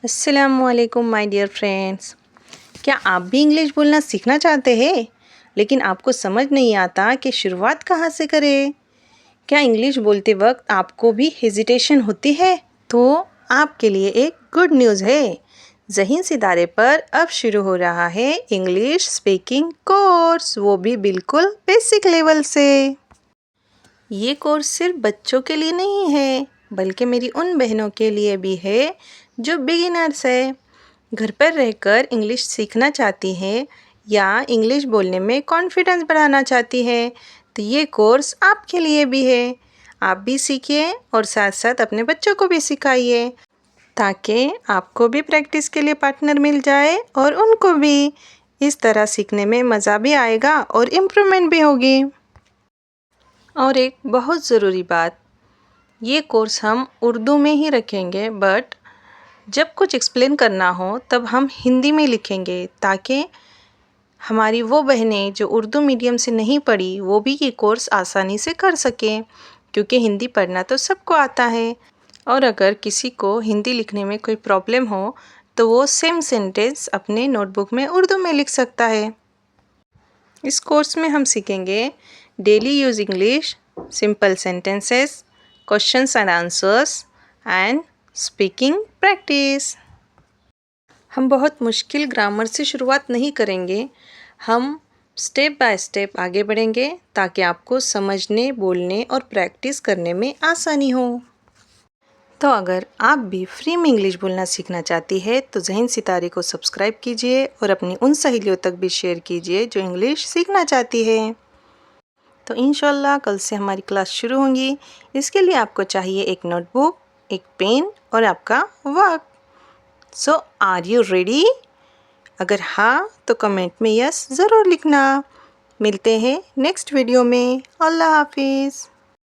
अस्सलामुअलैकुम my dear friends. क्या आप भी इंग्लिश बोलना सीखना चाहते हैं लेकिन आपको समझ नहीं आता कि शुरुआत कहाँ से करें? क्या इंग्लिश बोलते वक्त आपको भी हेजिटेशन होती है? तो आपके लिए एक गुड न्यूज़ है। ज़हीन सितारे पर अब शुरू हो रहा है इंग्लिश स्पीकिंग कोर्स, वो भी बिल्कुल बेसिक लेवल से। ये कोर्स सिर्फ बच्चों के लिए नहीं है बल्कि मेरी उन बहनों के लिए भी है जो बिगिनर्स है, घर पर रहकर इंग्लिश सीखना चाहती हैं या इंग्लिश बोलने में कॉन्फिडेंस बढ़ाना चाहती है। तो ये कोर्स आपके लिए भी है। आप भी सीखिए और साथ साथ अपने बच्चों को भी सिखाइए ताकि आपको भी प्रैक्टिस के लिए पार्टनर मिल जाए और उनको भी। इस तरह सीखने में मज़ा भी आएगा और इम्प्रूवमेंट भी होगी। और एक बहुत ज़रूरी बात, ये कोर्स हम उर्दू में ही रखेंगे, बट जब कुछ एक्सप्लेन करना हो तब हम हिंदी में लिखेंगे ताकि हमारी वो बहनें जो उर्दू मीडियम से नहीं पढ़ी वो भी ये कोर्स आसानी से कर सकें, क्योंकि हिंदी पढ़ना तो सबको आता है। और अगर किसी को हिंदी लिखने में कोई प्रॉब्लम हो तो वो सेम सेंटेंस अपने नोटबुक में उर्दू में लिख सकता है। इस कोर्स में हम सीखेंगे daily use English, simple sentences, questions and answers and speaking practice. हम बहुत मुश्किल ग्रामर से शुरुआत नहीं करेंगे, हम स्टेप बाय स्टेप आगे बढ़ेंगे ताकि आपको समझने, बोलने और प्रैक्टिस करने में आसानी हो। तो अगर आप भी फ्री में इंग्लिश बोलना सीखना चाहती है तो ज़हीन सितारे को सब्सक्राइब कीजिए और अपनी उन सहेलियों तक भी शेयर कीजिए जो इंग्लिश सीखना चाहती है। तो इंशाल्लाह कल से हमारी क्लास शुरू होंगी। इसके लिए आपको चाहिए एक नोटबुक, एक पेन और आपका वक्त। सो आर यू रेडी? अगर हाँ तो कमेंट में यस ज़रूर लिखना। मिलते हैं नेक्स्ट वीडियो में। अल्लाह हाफिज़।